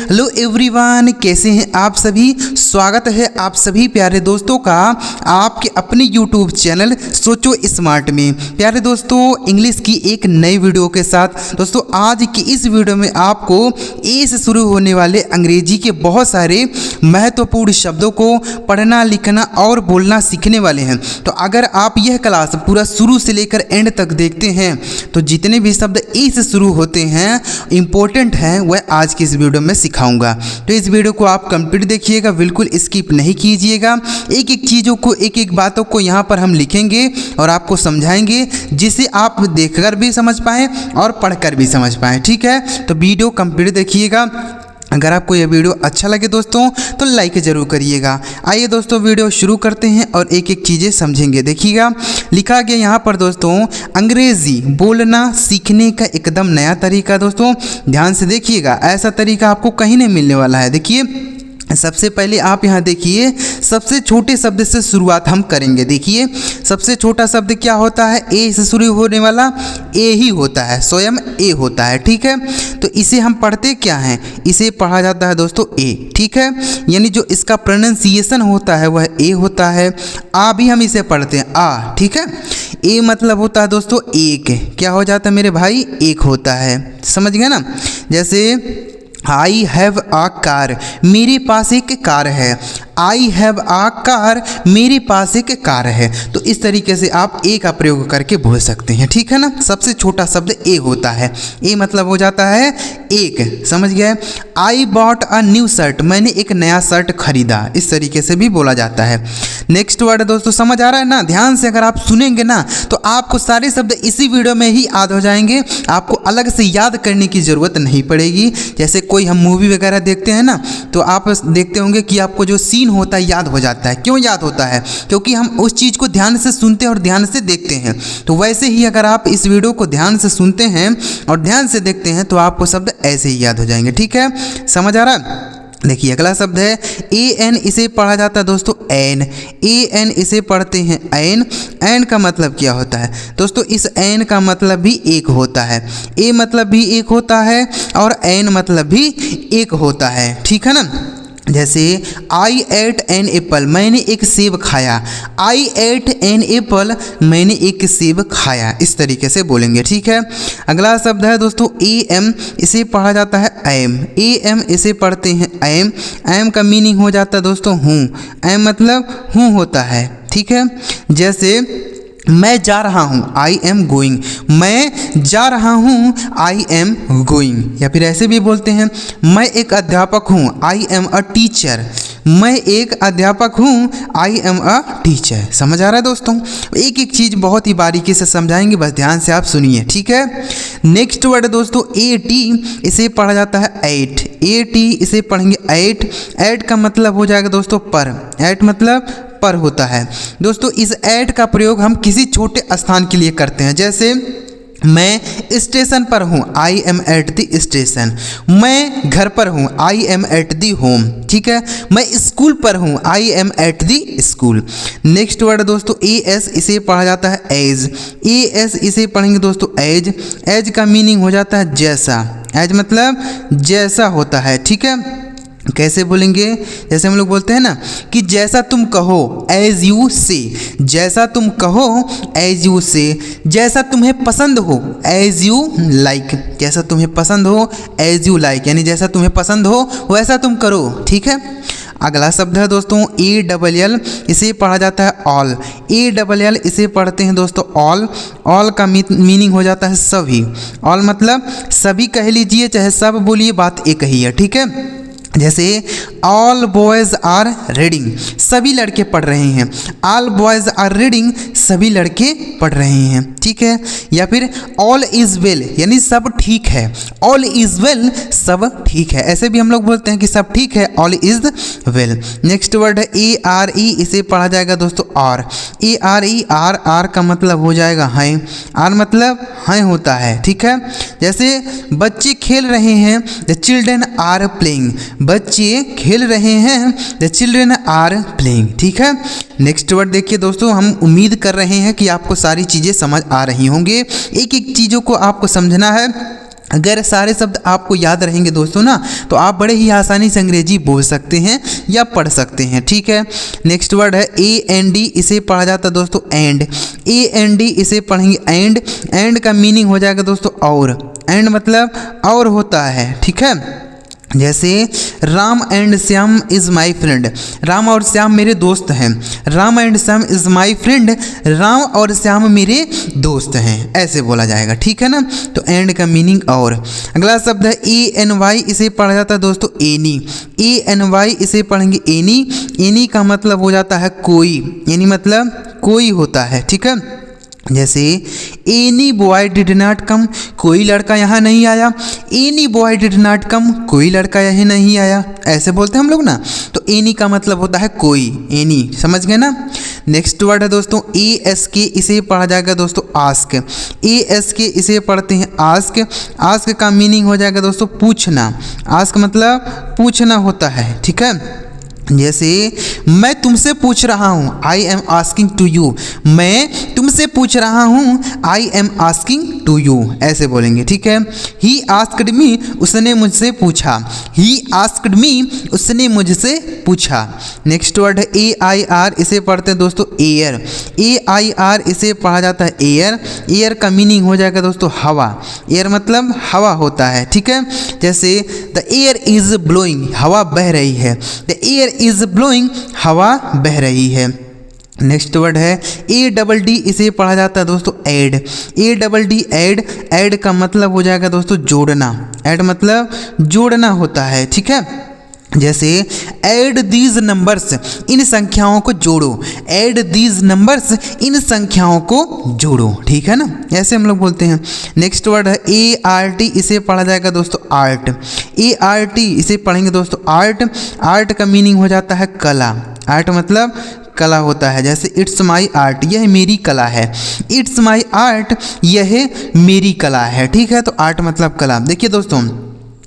Hello everyone, कैसे हैं आप सभी। स्वागत है आप सभी प्यारे दोस्तों का आपके अपने यूट्यूब चैनल सोचो स्मार्ट में। प्यारे दोस्तों, इंग्लिश की एक नई वीडियो के साथ दोस्तों आज की इस वीडियो में आपको ए से शुरू होने वाले अंग्रेजी के बहुत सारे महत्वपूर्ण शब्दों को पढ़ना, लिखना और बोलना सीखने वाले हैं। तो अगर आप यह क्लास पूरा शुरू से लेकर एंड तक देखते हैं तो जितने भी शब्द ए से शुरू होते हैं इम्पोर्टेंट हैं वह आज की इस वीडियो में सिखाऊंगा। तो इस वीडियो को आप कंप्लीट देखिएगा, बिल्कुल स्किप नहीं कीजिएगा। एक एक चीज़ों को, एक एक बातों को यहाँ पर हम लिखेंगे और आपको समझाएंगे जिसे आप देखकर भी समझ पाएँ और पढ़कर भी समझ पाएँ। ठीक है, तो वीडियो कंप्लीट देखिएगा। अगर आपको यह वीडियो अच्छा लगे दोस्तों तो लाइक ज़रूर करिएगा। आइए दोस्तों वीडियो शुरू करते हैं और एक एक चीज़ें समझेंगे। देखिएगा, लिखा गया यहाँ पर दोस्तों अंग्रेज़ी बोलना सीखने का एकदम नया तरीका। दोस्तों ध्यान से देखिएगा, ऐसा तरीका आपको कहीं नहीं मिलने वाला है। देखिए, सबसे पहले आप यहाँ देखिए, सबसे छोटे शब्द से शुरुआत हम करेंगे। देखिए, सबसे छोटा शब्द क्या होता है? ए से शुरू होने वाला ए ही होता है, स्वयं ए होता है। ठीक है, तो इसे हम पढ़ते क्या हैं? इसे पढ़ा जाता है दोस्तों ए। ठीक है, यानी जो इसका प्रोनाउंसिएशन होता है वह ए होता है। आ भी हम इसे पढ़ते हैं आ। ठीक है, ए मतलब होता है दोस्तों एक। क्या हो जाता है मेरे भाई? एक होता है। समझ गए ना? जैसे आई हैव आ कार, मेरे पास एक कार है। आई हैव आ कार, मेरे पास एक कार है। तो इस तरीके से आप ए का प्रयोग करके बोल सकते हैं। ठीक है ना? सबसे छोटा शब्द ए होता है। ए मतलब हो जाता है एक। समझ गए? I bought a new shirt, मैंने एक नया शर्ट खरीदा। इस तरीके से भी बोला जाता है। नेक्स्ट वर्ड दोस्तों समझ आ रहा है ना? ध्यान से अगर आप सुनेंगे ना तो आपको सारे शब्द इसी वीडियो में ही याद हो जाएंगे। आपको अलग से याद करने की ज़रूरत नहीं पड़ेगी। जैसे कोई हम मूवी वगैरह देखते हैं ना तो आप देखते होंगे कि आपको जो सीन होता है याद हो जाता है। क्यों याद होता है? क्योंकि हम उस चीज़ को ध्यान से सुनते हैं और ध्यान से देखते हैं। तो वैसे ही अगर आप इस वीडियो को ध्यान से सुनते हैं और ध्यान से देखते हैं तो आपको शब्द ऐसे ही याद हो जाएंगे। ठीक है, समझ आ रहा है? देखिए, अगला शब्द है ए एन। इसे पढ़ा जाता है दोस्तों एन। ए एन इसे पढ़ते हैं एन। एन का मतलब क्या होता है दोस्तों? इस एन का मतलब भी एक होता है। ए मतलब भी एक होता है और एन मतलब भी एक होता है। ठीक है ना? जैसे आई एट एन एप्पल, मैंने एक सेब खाया। आई एट एन एप्पल, मैंने एक सेब खाया। इस तरीके से बोलेंगे। ठीक है, अगला शब्द है दोस्तों ए एम। इसे पढ़ा जाता है एम। ए एम इसे पढ़ते हैं एम। एम का मीनिंग हो जाता है दोस्तों हूँ। एम मतलब हूँ होता है। ठीक है, जैसे मैं जा रहा हूँ, आई एम गोइंग। मैं जा रहा हूँ, आई एम गोइंग। या फिर ऐसे भी बोलते हैं मैं एक अध्यापक हूँ, आई एम अ टीचर। मैं एक अध्यापक हूँ, आई एम अ टीचर। समझ आ रहा है दोस्तों? एक एक चीज़ बहुत ही बारीकी से समझाएंगे, बस ध्यान से आप सुनिए। ठीक है, नेक्स्ट वर्ड दोस्तों ए टी। इसे पढ़ा जाता है एट। ए टी इसे पढ़ेंगे एट। एट का मतलब हो जाएगा दोस्तों पर। एट मतलब पर होता है। दोस्तों इस एट का प्रयोग हम किसी छोटे स्थान के लिए करते हैं। जैसे मैं स्टेशन पर हूँ, I M at the station. मैं घर पर हूँ, I M at the home. ठीक है, मैं स्कूल पर हूँ, I M at the school. Next word दोस्तों ए एस। इसे पढ़ा जाता है एज। ए एस इसे पढ़ेंगे दोस्तों एज। एज का मीनिंग हो जाता है जैसा। एज मतलब जैसा होता है। ठीक है, कैसे बोलेंगे? जैसे हम लोग बोलते हैं ना कि जैसा तुम कहो एज यू से। जैसा तुम कहो एज यू से। जैसा तुम्हें पसंद हो एज यू लाइक। जैसा तुम्हें पसंद हो एज यू लाइक, यानी जैसा तुम्हें पसंद हो वैसा तुम करो। ठीक है, अगला शब्द है दोस्तों ए डबल एल। इसे पढ़ा जाता है ऑल। ए डबल एल इसे पढ़ते हैं दोस्तों ऑल। ऑल का मीनिंग हो जाता है सभी। ऑल मतलब सभी कह लीजिए, चाहे सब बोलिए, बात एक ही है। ठीक है, जैसे ऑल बॉयज़ आर रीडिंग, सभी लड़के पढ़ रहे हैं। ऑल बॉयज़ आर रीडिंग, सभी लड़के पढ़ रहे हैं। ठीक है, या फिर ऑल इज़ वेल, यानी सब ठीक है। ऑल इज़ वेल, सब ठीक है। ऐसे भी हम लोग बोलते हैं कि सब ठीक है, all is well. Next word है ए आर ई। इसे पढ़ा जाएगा दोस्तों R. A R E. R R का मतलब हो जाएगा हैं। आर मतलब हैं होता है। ठीक है, जैसे बच्चे खेल रहे हैं, द चिल्ड्रन आर प्लेइंग। बच्चे खेल रहे हैं, द चिल्ड्रन आर प्लेइंग। ठीक है, नेक्स्ट वर्ड देखिए दोस्तों, हम उम्मीद कर रहे हैं कि आपको सारी चीज़ें समझ आ रही होंगे। एक एक चीज़ों को आपको समझना है अगर सारे शब्द आपको याद रहेंगे दोस्तों ना, तो आप बड़े ही आसानी से अंग्रेजी बोल सकते हैं या पढ़ सकते हैं। ठीक है, नेक्स्ट वर्ड है AND, इसे पढ़ा जाता है दोस्तों एंड। AND इसे पढ़ेंगे एंड। एंड का मीनिंग हो जाएगा दोस्तों और। एंड मतलब और होता है। ठीक है, जैसे Ram and Shyam is my friend, Ram और श्याम मेरे दोस्त हैं। Ram and Shyam is my friend, Ram और श्याम मेरे दोस्त हैं, ऐसे बोला जाएगा। ठीक है ना, तो एंड का मीनिंग और। अगला शब्द है ANY, इसे पढ़ा जाता है दोस्तों एनी। ANY इसे पढ़ेंगे एनी। एनी का मतलब हो जाता है कोई, यानी मतलब कोई होता है। ठीक है, जैसे any boy did not come, कोई लड़का यहाँ नहीं आया। Any boy did not come, कोई लड़का यहाँ नहीं आया, ऐसे बोलते हैं हम लोग ना। तो एनी का मतलब होता है कोई, एनी, समझ गए ना। नेक्स्ट वर्ड है दोस्तों ASK, इसे पढ़ा जाएगा दोस्तों आस्क। ASK इसे पढ़ते हैं आस्क। आस्क का मीनिंग हो जाएगा दोस्तों पूछना। आस्क मतलब पूछना होता है। ठीक है, जैसे मैं तुमसे पूछ रहा हूँ, I am asking to you, मैं तुमसे पूछ रहा हूँ, I am asking to you, ऐसे बोलेंगे। ठीक है, ही आस्क्ड मी, उसने मुझसे पूछा। ही आस्क्ड मी, उसने मुझसे पूछा। नेक्स्ट वर्ड है AIR, इसे पढ़ते हैं दोस्तों एयर। AIR इसे पढ़ा जाता है एयर। एयर का मीनिंग हो जाएगा दोस्तों हवा। एयर मतलब हवा होता है। ठीक है, जैसे द एयर इज़ ब्लोइंग, हवा बह रही है। द एयर इज़ ब्लोइंग, हवा बह रही है। नेक्स्ट वर्ड है ADD, इसे पढ़ा जाता है दोस्तों ऐड। ADD add. ऐड का मतलब हो जाएगा दोस्तों जोड़ना। ऐड मतलब जोड़ना होता है। ठीक है, जैसे ऐड दीज नंबर्स, इन संख्याओं को जोड़ो। ऐड दीज नंबर्स, इन संख्याओं को जोड़ो। ठीक है ना, ऐसे हम लोग बोलते हैं। नेक्स्ट वर्ड है ART, इसे पढ़ा जाएगा दोस्तों आर्ट। ART इसे पढ़ेंगे दोस्तों आर्ट। आर्ट का मीनिंग हो जाता है कला। आर्ट मतलब कला होता है। जैसे इट्स माई आर्ट, यह मेरी कला है। इट्स माई आर्ट, यह मेरी कला है। ठीक है, तो आर्ट मतलब कला। देखिए दोस्तों,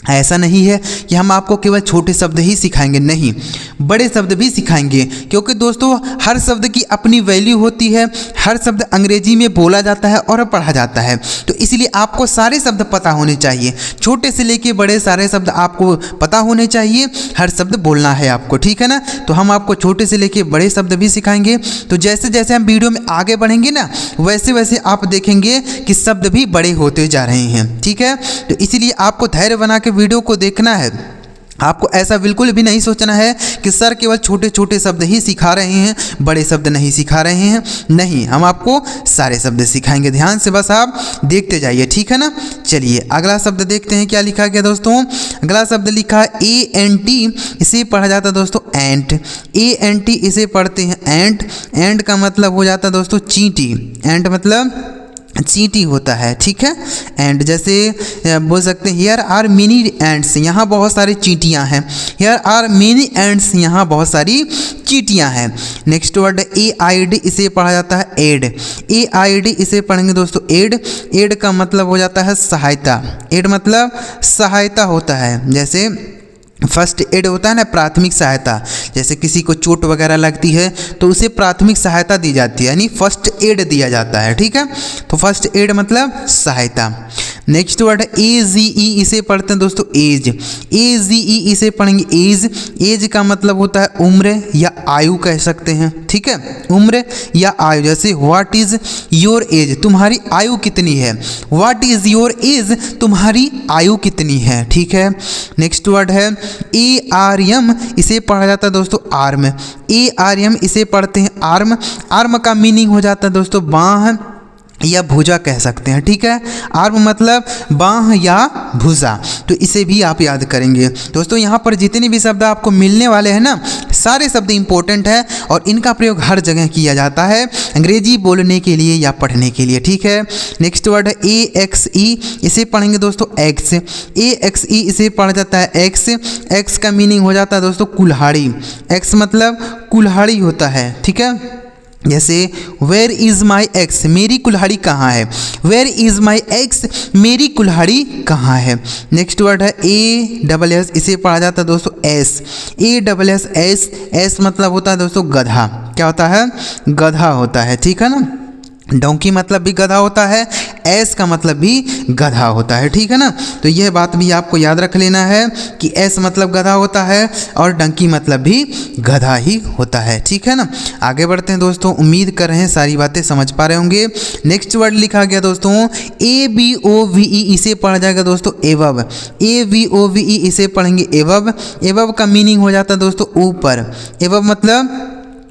ऐसा नहीं है कि हम आपको केवल छोटे शब्द ही सिखाएंगे, नहीं, बड़े शब्द भी सिखाएंगे, क्योंकि दोस्तों हर शब्द की अपनी वैल्यू होती है। हर शब्द अंग्रेजी में बोला जाता है और पढ़ा जाता है, तो इसलिए आपको सारे शब्द पता होने चाहिए। छोटे से लेके बड़े सारे शब्द आपको पता होने चाहिए, हर शब्द बोलना है आपको। ठीक है ना, तो हम आपको छोटे से लेके बड़े शब्द भी सिखाएंगे। तो जैसे जैसे हम वीडियो में आगे बढ़ेंगे ना, वैसे वैसे आप देखेंगे कि शब्द भी बड़े होते जा रहे हैं। ठीक है, तो इसीलिए आपको धैर्य बना के वीडियो को देखना है। आपको ऐसा बिल्कुल भी नहीं सोचना है कि सर केवल छोटे छोटे शब्द ही सिखा रहे हैं, बड़े शब्द नहीं सिखा रहे हैं। नहीं, हम आपको सारे शब्द सिखाएंगे। ध्यान से बस आप देखते जाइए। ठीक है ना, चलिए अगला शब्द देखते हैं क्या लिखा गया दोस्तों। अगला शब्द लिखा है ANT, इसे पढ़ा जाता है दोस्तों एंट। ANT इसे पढ़ते हैं एंट। एंट का मतलब हो जाता है दोस्तों चींटी। एंट मतलब चींटी होता है। ठीक है, एंड जैसे बोल सकते हैं हियर आर मेनी एंड्स, यहाँ बहुत सारी चींटियाँ हैं। हियर आर मेनी एंड्स, यहाँ बहुत सारी चींटियाँ हैं। नेक्स्ट वर्ड AID, इसे पढ़ा जाता है एड। AID इसे पढ़ेंगे दोस्तों एड। एड का मतलब हो जाता है सहायता। एड मतलब सहायता होता है। जैसे फर्स्ट एड होता है ना, प्राथमिक सहायता। जैसे किसी को चोट वगैरह लगती है तो उसे प्राथमिक सहायता दी जाती है, यानी फर्स्ट एड दिया जाता है। ठीक है, तो फर्स्ट एड मतलब सहायता। नेक्स्ट वर्ड है AGE, इसे पढ़ते हैं दोस्तों एज। AGE इसे पढ़ेंगे एज। एज का मतलब होता है उम्र या आयु कह सकते हैं। ठीक है, उम्र या आयु। जैसे व्हाट इज़ योर एज, तुम्हारी आयु कितनी है। व्हाट इज़ योर एज, तुम्हारी आयु कितनी है। ठीक है, नेक्स्ट वर्ड है ARM, इसे पढ़ा जाता है दोस्तों आर्म। ARM इसे पढ़ते हैं आर्म। आर्म का मीनिंग हो जाता है दोस्तों बाँह या भुजा कह सकते हैं। ठीक है, आर्म मतलब बाँह या भुजा, तो इसे भी आप याद करेंगे। दोस्तों यहाँ पर जितने भी शब्द आपको मिलने वाले हैं ना, सारे शब्द इंपॉर्टेंट है और इनका प्रयोग हर जगह किया जाता है अंग्रेजी बोलने के लिए या पढ़ने के लिए। ठीक है, नेक्स्ट वर्ड है AXE, इसे पढ़ेंगे दोस्तों एक्स। AXE इसे पढ़ा जाता है एक्स। एक्स का मीनिंग हो जाता है दोस्तों कुल्हाड़ी। एक्स मतलब कुल्हाड़ी होता है। ठीक है, जैसे वेयर इज़ माई एक्स, मेरी कुल्हाड़ी कहाँ है। वेयर इज़ माई एक्स, मेरी कुल्हाड़ी कहाँ है। नेक्स्ट वर्ड है ASS, इसे पढ़ा जाता है दोस्तों एस। ASS, एस मतलब होता है दोस्तों गधा। क्या होता है, गधा होता है। ठीक है ना, डोंकी मतलब भी गधा होता है। एस का मतलब भी गधा होता है, ठीक है ना। तो यह बात भी आपको याद रख लेना है कि एस मतलब गधा होता है और डंकी मतलब भी गधा ही होता है, ठीक है ना। आगे बढ़ते हैं दोस्तों, उम्मीद कर रहे हैं सारी बातें समझ पा रहे होंगे। नेक्स्ट वर्ड लिखा गया दोस्तों ABOVE, इसे पढ़ा जाएगा दोस्तों एवब। ABOVE इसे पढ़ेंगे एवब। एवब का मीनिंग हो जाता है दोस्तों ऊपर। एवब मतलब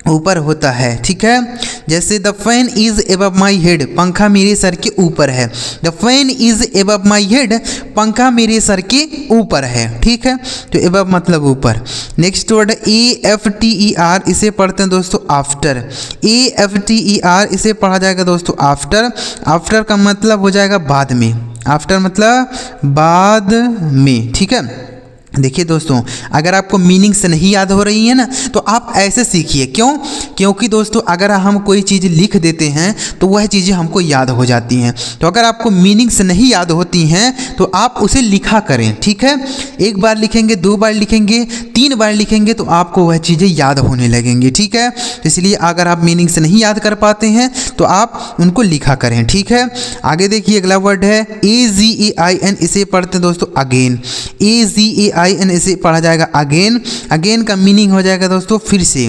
ऊपर होता है, ठीक है। जैसे the fan is above my head, पंखा मेरे सर के ऊपर है। The fan is above my head, पंखा मेरे सर के ऊपर है, ठीक है। तो एबव मतलब ऊपर। नेक्स्ट वर्ड AFTER, इसे पढ़ते हैं दोस्तों आफ्टर। AFTER इसे पढ़ा जाएगा दोस्तों आफ्टर। आफ्टर का मतलब हो जाएगा बाद में। आफ्टर मतलब बाद में, ठीक है। देखिए दोस्तों, अगर आपको मीनिंग से नहीं याद हो रही है ना, तो आप ऐसे सीखिए। क्यों? क्योंकि दोस्तों अगर हम कोई चीज़ लिख देते हैं तो वह चीज़ें हमको याद हो जाती हैं। तो अगर आपको मीनिंग से नहीं याद होती हैं तो आप उसे लिखा करें, ठीक है। एक बार लिखेंगे, 2 बार लिखेंगे, 3 बार लिखेंगे तो आपको वह चीज़ें याद होने लगेंगी, ठीक है। तो इसलिए अगर आप मीनिंग से नहीं याद कर पाते हैं तो आप उनको लिखा करें, ठीक है। आगे देखिए अगला वर्ड है AGAIN, इसे पढ़ते हैं दोस्तों अगेन। AGAIN इसे पढ़ा जाएगा अगेन। अगेन का मीनिंग हो जाएगा दोस्तों फिर से।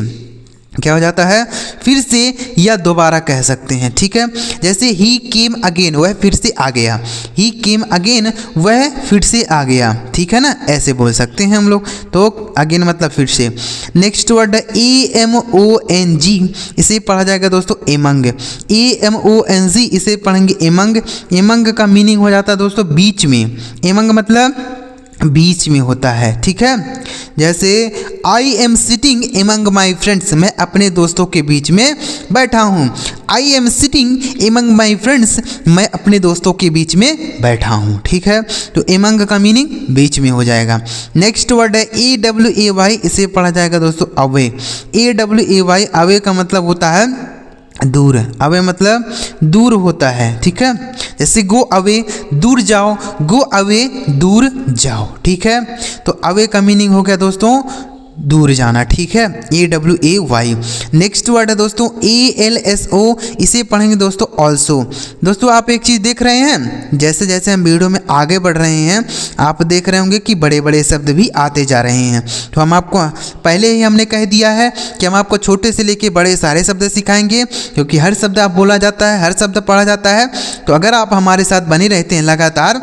क्या हो जाता है? फिर से या दोबारा कह सकते हैं, ठीक है। जैसे ही केम अगेन, वह फिर से आ गया। ही केम अगेन, वह फिर से आ गया, ठीक है ना, ऐसे बोल सकते हैं हम लोग। तो अगेन मतलब फिर से। नेक्स्ट वर्ड AMONG, इसे पढ़ा जाएगा दोस्तों एमंग। AMONG इसे पढ़ेंगे एमंग। एमंग का मीनिंग हो जाता है दोस्तों बीच में। एमंग मतलब बीच में होता है, ठीक है। जैसे I am sitting among my friends, मैं अपने दोस्तों के बीच में बैठा हूँ। I am sitting among my friends, मैं अपने दोस्तों के बीच में बैठा हूँ, ठीक है। तो एमंग का मीनिंग बीच में हो जाएगा। नेक्स्ट वर्ड है AWAY, इसे पढ़ा जाएगा दोस्तों अवे। AWAY, अवे का मतलब होता है दूर। अवे मतलब दूर होता है, ठीक है। जैसे गो अवे, दूर जाओ। गो अवे, दूर जाओ, ठीक है। तो अवे का मीनिंग हो गया दोस्तों दूर जाना, ठीक है। AWAY। नेक्स्ट वर्ड है दोस्तों ALSO, इसे पढ़ेंगे दोस्तों ऑल्सो। दोस्तों आप एक चीज़ देख रहे हैं, जैसे जैसे हम वीडियो में आगे बढ़ रहे हैं आप देख रहे होंगे कि बड़े बड़े शब्द भी आते जा रहे हैं। तो हम आपको पहले ही हमने कह दिया है कि हम आपको छोटे से लेके बड़े सारे शब्द सिखाएंगे, क्योंकि हर शब्द आप बोला जाता है, हर शब्द पढ़ा जाता है। तो अगर आप हमारे साथ बने रहते हैं लगातार,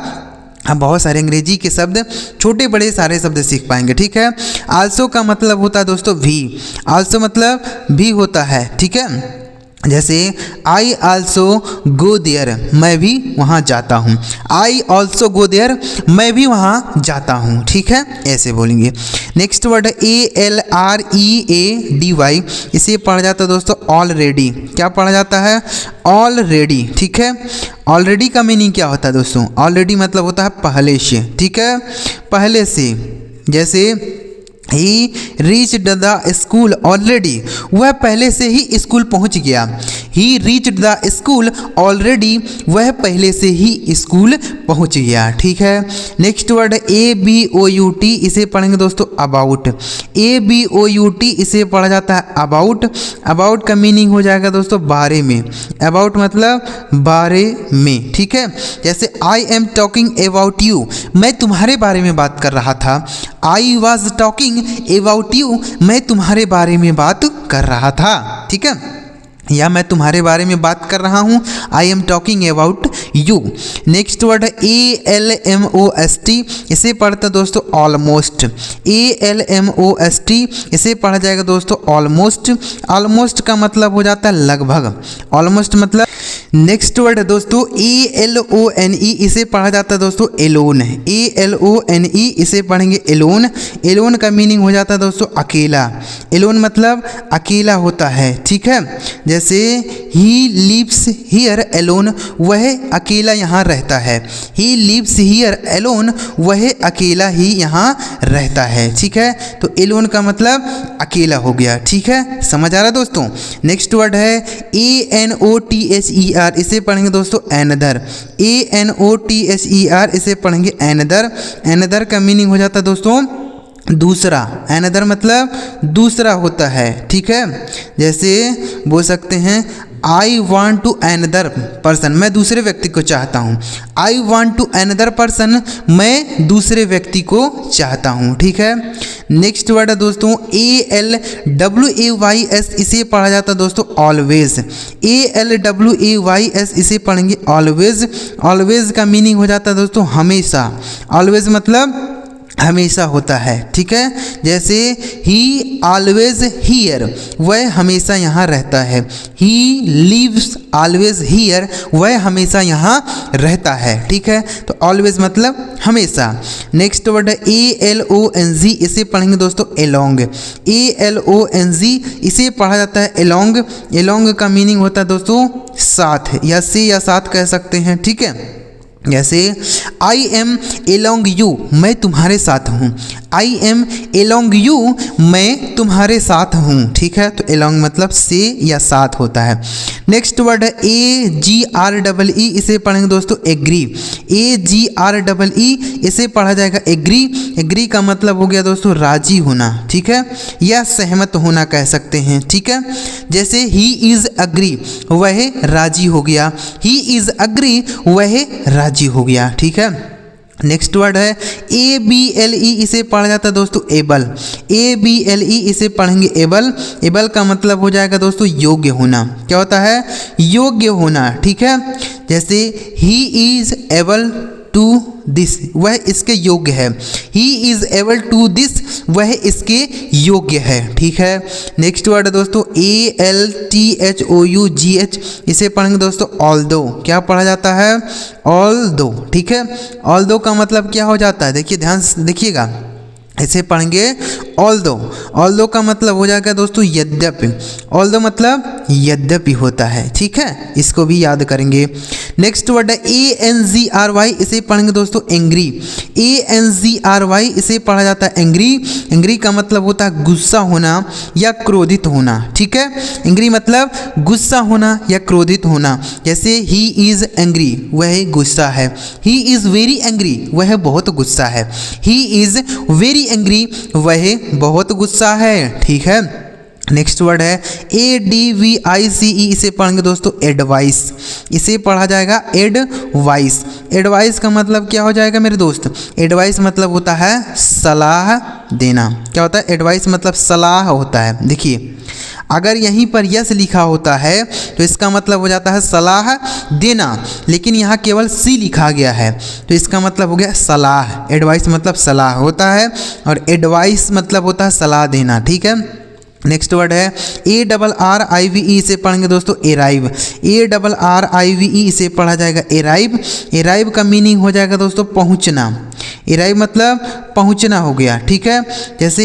हम बहुत सारे अंग्रेजी के शब्द, छोटे बड़े सारे शब्द सीख पाएंगे, ठीक है। आल्सो का मतलब होता है दोस्तों भी। आल्सो मतलब भी होता है, ठीक है। जैसे आई आल्सो गो देयर, मैं भी वहाँ जाता हूँ। आई ऑल्सो गो देयर, मैं भी वहाँ जाता हूँ, ठीक है, ऐसे बोलेंगे। नेक्स्ट वर्ड ALREADY, इसे पढ़ा जाता है दोस्तों ऑलरेडी। क्या पढ़ा जाता है? ऑलरेडी, ठीक है। ऑलरेडी का मीनिंग क्या होता है दोस्तों? ऑलरेडी मतलब होता है पहले से, ठीक है, पहले से। जैसे ही रीच्ड द स्कूल ऑलरेडी, वह पहले से ही स्कूल पहुंच गया। ही रीच्ड द स्कूल ऑलरेडी, वह पहले से ही स्कूल पहुंच गया, ठीक है। नेक्स्ट वर्ड ABOUT, इसे पढ़ेंगे दोस्तों अबाउट। ABOUT इसे पढ़ा जाता है अबाउट। अबाउट का मीनिंग हो जाएगा दोस्तों बारे में। अबाउट मतलब बारे में, ठीक है। जैसे I am talking about you, मैं तुम्हारे बारे में बात कर रहा था। I was talking about you, मैं तुम्हारे बारे में बात कर रहा था, ठीक है, या मैं तुम्हारे बारे में बात कर रहा हूँ। I am talking about you. Next word है ALMOST, इसे पढ़ते दोस्तों ऑलमोस्ट। ALMOST, इसे पढ़ा जाएगा दोस्तों ऑलमोस्ट। ऑलमोस्ट का मतलब हो जाता है लगभग। ऑलमोस्ट मतलब। नेक्स्ट वर्ड है दोस्तों ALONE, इसे पढ़ा जाता है दोस्तों एलोन। ALONE, इसे पढ़ेंगे एलोन। एलोन का मीनिंग हो जाता है दोस्तों अकेला। एलोन मतलब अकेला होता है, ठीक है। जैसे ही लिव्स हियर एलोन, वह अकेला यहाँ रहता है। ही लिव्स हियर एलोन, वह अकेला ही यहाँ रहता है, ठीक है। तो एलोन का मतलब अकेला हो गया, ठीक है, समझ आ रहा है दोस्तों। नेक्स्ट वर्ड है ANOTHER, इसे पढ़ेंगे दोस्तों एनदर। ANOTHER, इसे पढ़ेंगे एनदर। एनदर का मीनिंग हो जाता है दोस्तों दूसरा। अनदर मतलब दूसरा होता है, ठीक है। जैसे बोल सकते हैं I want to another person, मैं दूसरे व्यक्ति को चाहता हूँ। I want to another person, मैं दूसरे व्यक्ति को चाहता हूँ। ठीक है, नेक्स्ट वर्ड है दोस्तों ALWAYS, इसे पढ़ा जाता है दोस्तों ऑलवेज। ALWAYS इसे पढ़ेंगे ऑलवेज। ऑलवेज का मीनिंग हो जाता है दोस्तों हमेशा। ऑलवेज मतलब हमेशा होता है। ठीक है, जैसे ही ऑलवेज हियर, वह हमेशा यहाँ रहता है। ही लिव्स ऑलवेज हियर, वह हमेशा यहाँ रहता है। ठीक है, तो ऑलवेज मतलब हमेशा। नेक्स्ट वर्ड है ALONG, इसे पढ़ेंगे दोस्तों एलोंग। ALONG इसे पढ़ा जाता है एलोंग। एलोंग का मीनिंग होता है दोस्तों साथ, या से या साथ कह सकते हैं। ठीक है, जैसे आई एम एलोंग यू, मैं तुम्हारे साथ हूँ। आई एम एलोंग यू, मैं तुम्हारे साथ हूँ। ठीक है, तो एलोंग मतलब से या साथ होता है। नेक्स्ट वर्ड है AGREE, इसे पढ़ेंगे दोस्तों एग्री। AGREE इसे पढ़ा जाएगा एग्री। एग्री का मतलब हो गया दोस्तों राजी होना। ठीक है, या सहमत होना कह सकते हैं। ठीक है, जैसे ही इज़ अग्री, वह राजी हो गया। ही इज़ अग्री, वह राजी हो गया। ठीक है, नेक्स्ट वर्ड है ABLE, इसे पढ़ा जाता है दोस्तों एबल। ABLE इसे पढ़ेंगे एबल। एबल का मतलब हो जाएगा दोस्तों योग्य होना। क्या होता है? योग्य होना। ठीक है, जैसे he is able to this, वह इसके योग्य है। He is able to this, वह इसके योग्य है। ठीक है, नेक्स्ट वर्ड है दोस्तों ALTHOUGH, इसे पढ़ेंगे दोस्तों ऑल्दो। क्या पढ़ा जाता है? ऑल्दो। ठीक है, ऑल्दो का मतलब क्या हो जाता है? देखिए, ध्यान से देखिएगा, इसे पढ़ेंगे ऑल्दो। ऑल्दो का मतलब हो जाएगा दोस्तों यद्यपि। ऑल्दो मतलब यद्यपि होता है। ठीक है, इसको भी याद करेंगे। नेक्स्ट वर्ड है ANGRY, इसे पढ़ेंगे दोस्तों एंग्री। ANGRY इसे पढ़ा जाता है एंग्री। एंग्री का मतलब होता है गुस्सा होना या क्रोधित होना। ठीक है, एंग्री मतलब गुस्सा होना या क्रोधित होना। जैसे ही इज़ एंग्री, वह गुस्सा है। ही इज़ वेरी एंग्री, वह बहुत गुस्सा है। ही इज़ वेरी एंग्री, वह बहुत गुस्सा है। ठीक है, नेक्स्ट वर्ड है ADVICE, इसे पढ़ेंगे दोस्तों एडवाइस। इसे पढ़ा जाएगा एडवाइस। एडवाइस का मतलब क्या हो जाएगा मेरे दोस्त? एडवाइस मतलब होता है सलाह देना। क्या होता है? एडवाइस मतलब सलाह होता है। देखिए, अगर यहीं पर यस लिखा होता है तो इसका मतलब हो जाता है सलाह देना, लेकिन यहाँ केवल सी लिखा गया है तो इसका मतलब हो गया सलाह। एडवाइस मतलब सलाह होता है और एडवाइस मतलब होता है सलाह देना। ठीक है, नेक्स्ट वर्ड है ARRIVE, इसे पढ़ेंगे दोस्तों एराइव। ARRIVE इसे पढ़ा जाएगा एराइव। एराइव का मीनिंग हो जाएगा दोस्तों पहुंचना। एराइव मतलब पहुंचना हो गया। ठीक है, जैसे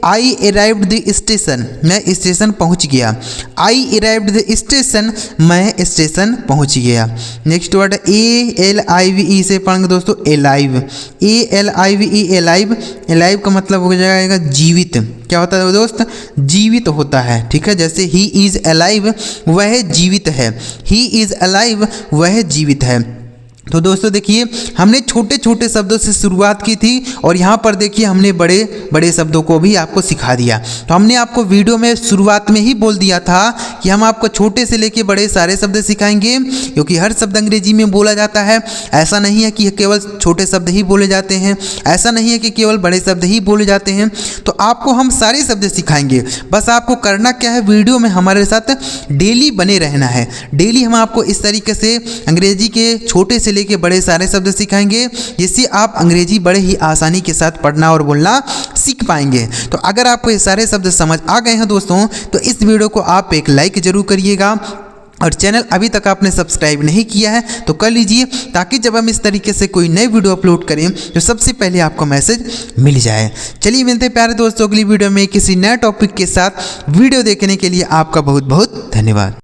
आई अराइव्ड द स्टेशन, मैं स्टेशन पहुंच गया। आई अराइव्ड द स्टेशन, मैं स्टेशन पहुंच गया। नेक्स्ट वर्ड ALIVE, इसे पढ़ेंगे दोस्तों एलाइव। ALIVE alive. एलाइव का मतलब हो जाएगा जीवित। क्या होता है दोस्त? जीवित होता है। ठीक है, जैसे ही इज़ अलाइव, वह जीवित है। ही इज़ अलाइव, वह जीवित है। तो दोस्तों देखिए, हमने छोटे छोटे शब्दों से शुरुआत की थी और यहाँ पर देखिए हमने बड़े बड़े शब्दों को भी आपको सिखा दिया। तो हमने आपको वीडियो में शुरुआत में ही बोल दिया था कि हम आपको छोटे से लेके बड़े सारे शब्द सिखाएंगे, क्योंकि हर शब्द अंग्रेजी में बोला जाता है। ऐसा नहीं है कि केवल छोटे शब्द ही बोले जाते हैं, ऐसा नहीं है कि केवल बड़े शब्द ही बोले जाते हैं। तो आपको हम सारे शब्द सिखाएंगे। बस आपको करना क्या है, वीडियो में हमारे साथ डेली बने रहना है। डेली हम आपको इस तरीके से अंग्रेजी के छोटे से लेके बड़े सारे शब्द सिखाएंगे, जिससे आप अंग्रेजी बड़े ही आसानी के साथ पढ़ना और बोलना सीख पाएंगे। तो अगर आपको ये सारे शब्द समझ आ गए हैं दोस्तों, तो इस वीडियो को आप एक लाइक जरूर करिएगा और चैनल अभी तक आपने सब्सक्राइब नहीं किया है तो कर लीजिए, ताकि जब हम इस तरीके से कोई नई वीडियो अपलोड करें तो सबसे पहले आपको मैसेज मिल जाए। चलिए मिलते हैं प्यारे दोस्तों अगली वीडियो में किसी नए टॉपिक के साथ। वीडियो देखने के लिए आपका बहुत बहुत धन्यवाद।